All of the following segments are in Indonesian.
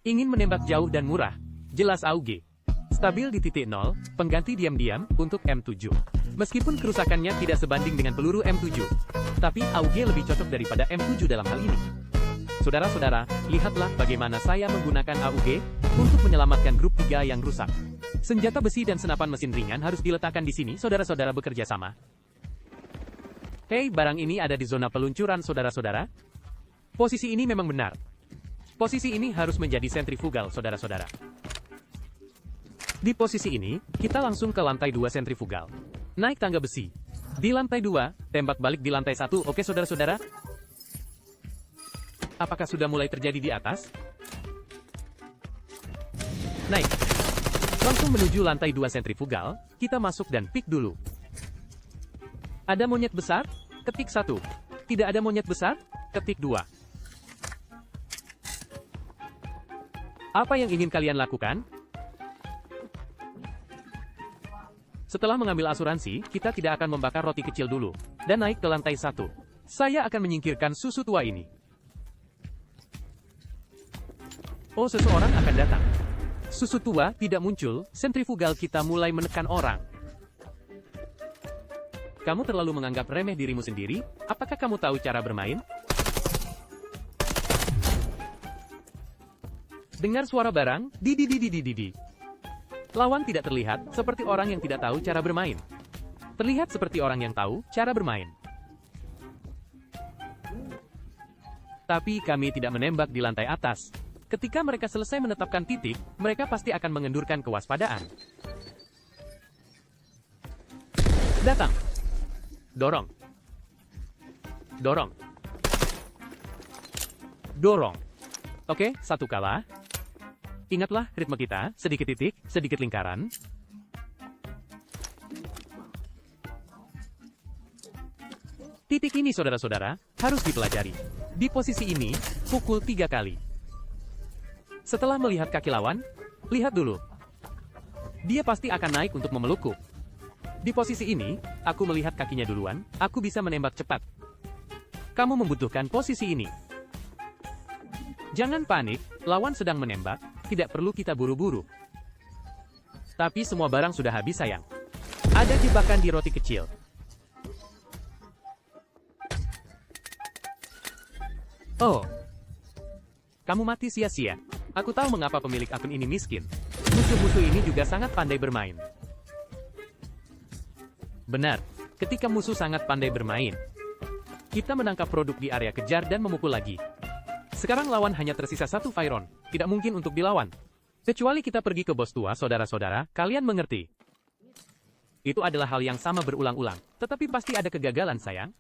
Ingin menembak jauh dan murah? Jelas AUG. Stabil di titik 0, pengganti diam-diam untuk M7. Meskipun kerusakannya tidak sebanding dengan peluru M7, tapi AUG lebih cocok daripada M7 dalam hal ini. Saudara-saudara, lihatlah bagaimana saya menggunakan AUG untuk menyelamatkan grup 3 yang rusak. Senjata besi dan senapan mesin ringan harus diletakkan di sini, saudara-saudara bekerja sama. Hei, barang ini ada di zona peluncuran, saudara-saudara. Posisi ini memang benar. Posisi ini harus menjadi sentrifugal, saudara-saudara. Di posisi ini, kita langsung ke lantai 2 sentrifugal. Naik tangga besi. Di lantai 2, tembak balik di lantai 1, oke saudara-saudara? Apakah sudah mulai terjadi di atas? Naik. Langsung menuju lantai 2 sentrifugal, kita masuk dan pick dulu. Ada monyet besar? Ketik 1. Tidak ada monyet besar? Ketik 2. Apa yang ingin kalian lakukan? Setelah mengambil asuransi, kita tidak akan membakar roti kecil dulu, dan naik ke lantai 1. Saya akan menyingkirkan susu tua ini. Oh, seseorang akan datang. Susu tua tidak muncul, sentrifugal kita mulai menekan orang. Kamu terlalu menganggap remeh dirimu sendiri? Apakah kamu tahu cara bermain? Dengar suara barang, di. Lawan tidak terlihat seperti orang yang tidak tahu cara bermain. Terlihat seperti orang yang tahu cara bermain. Tapi kami tidak menembak di lantai atas. Ketika mereka selesai menetapkan titik, mereka pasti akan mengendurkan kewaspadaan. Datang. Dorong. Dorong. Dorong. Oke, satu kalah. Ingatlah ritme kita, sedikit titik, sedikit lingkaran. Titik ini saudara-saudara, harus dipelajari. Di posisi ini, pukul 3 kali. Setelah melihat kaki lawan, lihat dulu. Dia pasti akan naik untuk memelukku. Di posisi ini, aku melihat kakinya duluan, aku bisa menembak cepat. Kamu membutuhkan posisi ini. Jangan panik, lawan sedang menembak, tidak perlu kita buru-buru. Tapi semua barang sudah habis sayang. Ada jebakan di roti kecil. Oh. Kamu mati sia-sia. Aku tahu mengapa pemilik akun ini miskin. Musuh-musuh ini juga sangat pandai bermain. Benar, ketika musuh sangat pandai bermain, kita menangkap produk di area kejar dan memukul lagi. Sekarang lawan hanya tersisa satu Fyron, tidak mungkin untuk dilawan. Kecuali kita pergi ke bos tua, saudara-saudara, kalian mengerti. Itu adalah hal yang sama berulang-ulang, tetapi pasti ada kegagalan sayang.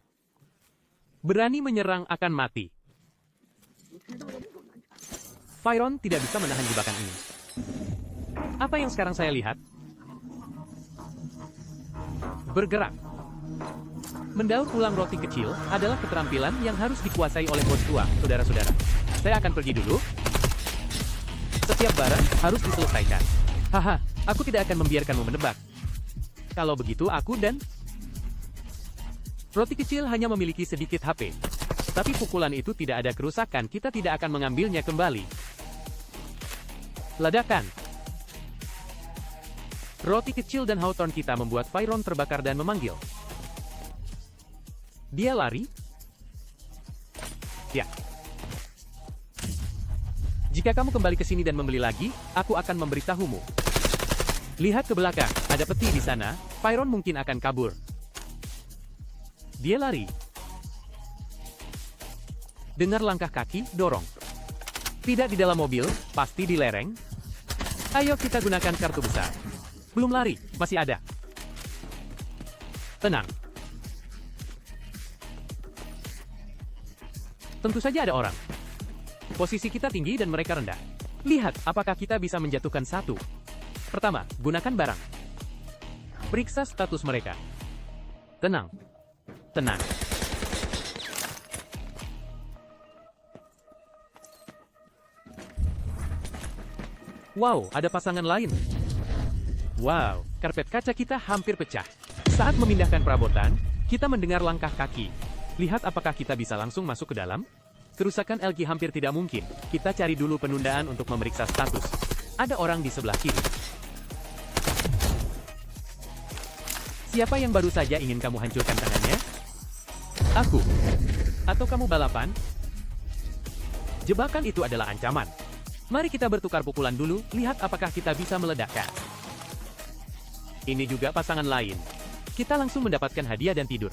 Berani menyerang akan mati. Fyron tidak bisa menahan jebakan ini. Apa yang sekarang saya lihat? Bergerak. Mendaur ulang roti kecil adalah keterampilan yang harus dikuasai oleh bos tua, saudara-saudara. Saya akan pergi dulu. Setiap barang harus diselesaikan. Haha, aku tidak akan membiarkanmu menebak. Kalau begitu aku dan... Roti kecil hanya memiliki sedikit HP. Tapi pukulan itu tidak ada kerusakan, kita tidak akan mengambilnya kembali. Ledakan. Roti kecil dan Hawthorne kita membuat Fyron terbakar dan memanggil. Dia lari? Ya. Jika kamu kembali ke sini dan membeli lagi, aku akan memberitahumu. Lihat ke belakang, ada peti di sana, Fyron mungkin akan kabur. Dia lari. Dengar langkah kaki, dorong. Tidak di dalam mobil, pasti di lereng. Ayo kita gunakan kartu besar. Belum lari, masih ada. Tenang. Tentu saja ada orang. Posisi kita tinggi dan mereka rendah. Lihat apakah kita bisa menjatuhkan satu. Pertama, gunakan barang. Periksa status mereka. Tenang. Tenang. Wow, ada pasangan lain. Wow, karpet kaca kita hampir pecah. Saat memindahkan perabotan, kita mendengar langkah kaki. Lihat apakah kita bisa langsung masuk ke dalam. Kerusakan LG hampir tidak mungkin. Kita cari dulu penundaan untuk memeriksa status. Ada orang di sebelah kiri. Siapa yang baru saja ingin kamu hancurkan tangannya? Aku. Atau kamu balapan? Jebakan itu adalah ancaman. Mari kita bertukar pukulan dulu, lihat apakah kita bisa meledakkan. Ini juga pasangan lain. Kita langsung mendapatkan hadiah dan tidur.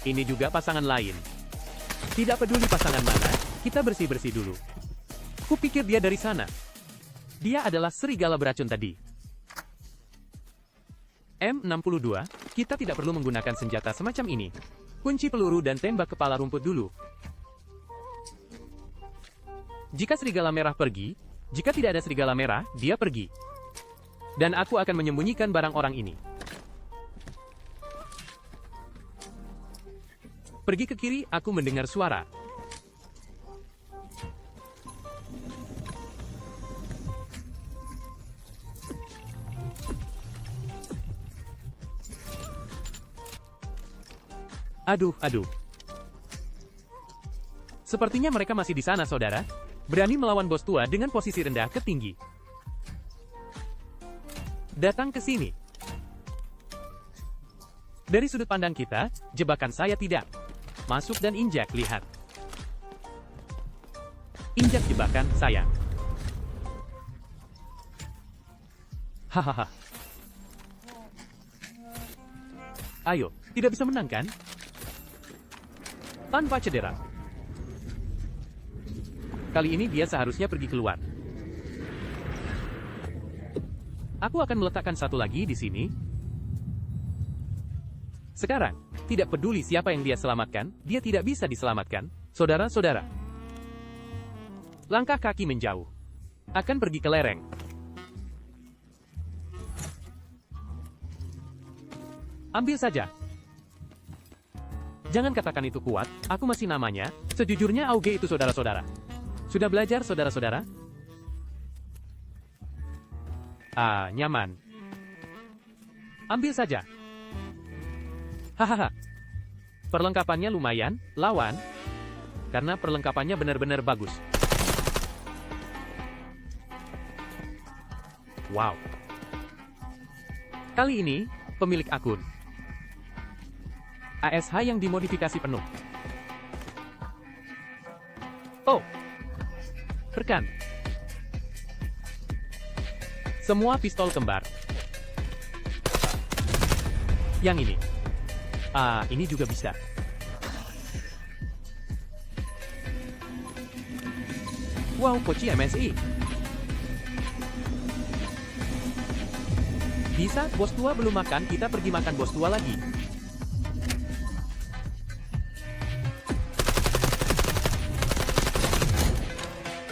Ini juga pasangan lain. Tidak peduli pasangan mana, kita bersih-bersih dulu. Kupikir dia dari sana. Dia adalah serigala beracun tadi. M62, kita tidak perlu menggunakan senjata semacam ini. Kunci peluru dan tembak kepala rumput dulu. Jika serigala merah pergi, jika tidak ada serigala merah, dia pergi. Dan aku akan menyembunyikan barang orang ini. Pergi ke kiri, aku mendengar suara. Aduh. Sepertinya mereka masih di sana, saudara. Berani melawan bos tua dengan posisi rendah ke tinggi. Datang ke sini. Dari sudut pandang kita, jebakan saya tidak. Masuk dan injak, lihat. Injak jebakan saya. Hahaha. Ayo, tidak bisa menang kan? Tanpa cedera. Kali ini dia seharusnya pergi keluar. Aku akan meletakkan satu lagi di sini. Sekarang, tidak peduli siapa yang dia selamatkan, dia tidak bisa diselamatkan. Saudara-saudara. Langkah kaki menjauh. Akan pergi ke lereng. Ambil saja. Jangan katakan itu kuat, aku masih namanya. Sejujurnya Auge itu saudara-saudara. Sudah belajar saudara-saudara? Nyaman. Ambil saja. Hahaha. Perlengkapannya lumayan, lawan. Karena perlengkapannya benar-benar bagus. Wow. Kali ini, pemilik akun. ASH yang dimodifikasi penuh. Oh. Rekan. Semua pistol kembar. Yang ini. Ini juga bisa. Wow, Poci MSI. Bisa, bos tua belum makan, kita pergi makan bos tua lagi.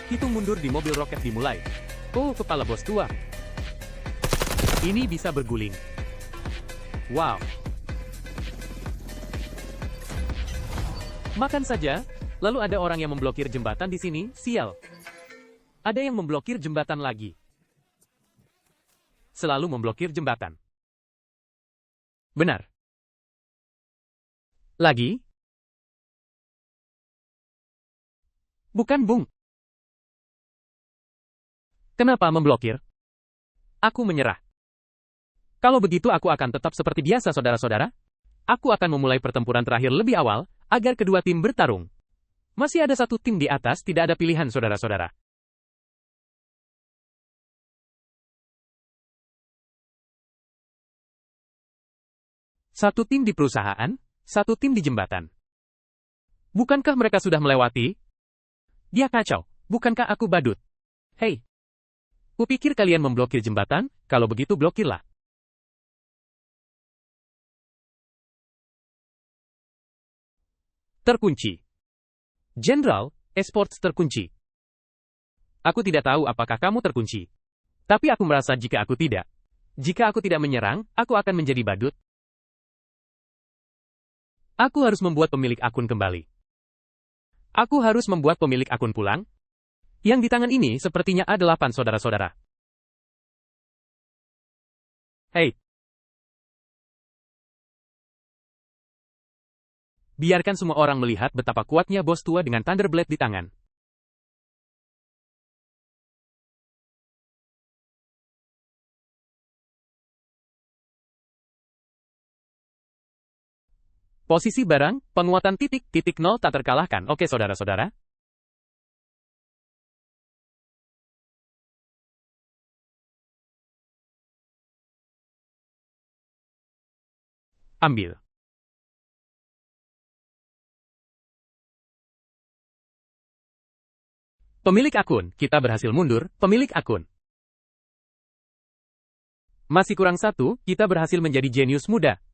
Hitung mundur di mobil roket dimulai. Oh, kepala bos tua. Ini bisa berguling. Wow. Makan saja, lalu ada orang yang memblokir jembatan di sini, sial. Ada yang memblokir jembatan lagi. Selalu memblokir jembatan. Benar. Lagi? Bukan, Bung. Kenapa memblokir? Aku menyerah. Kalau begitu aku akan tetap seperti biasa saudara-saudara. Aku akan memulai pertempuran terakhir lebih awal, agar kedua tim bertarung. Masih ada satu tim di atas, tidak ada pilihan saudara-saudara. Satu tim di perusahaan, satu tim di jembatan. Bukankah mereka sudah melewati? Dia kacau, bukankah aku badut? Hei. Kupikir kalian memblokir jembatan, kalau begitu blokirlah. Terkunci. Jenderal, esports terkunci. Aku tidak tahu apakah kamu terkunci. Tapi aku merasa jika aku tidak menyerang, aku akan menjadi badut. Aku harus membuat pemilik akun kembali. Aku harus membuat pemilik akun pulang. Yang di tangan ini sepertinya A8 saudara-saudara. Hei. Biarkan semua orang melihat betapa kuatnya bos tua dengan Thunderblade di tangan. Posisi barang, penguatan titik nol tak terkalahkan. Oke saudara-saudara. Ambil. Pemilik akun, kita berhasil mundur, pemilik akun. Masih kurang satu, kita berhasil menjadi jenius muda.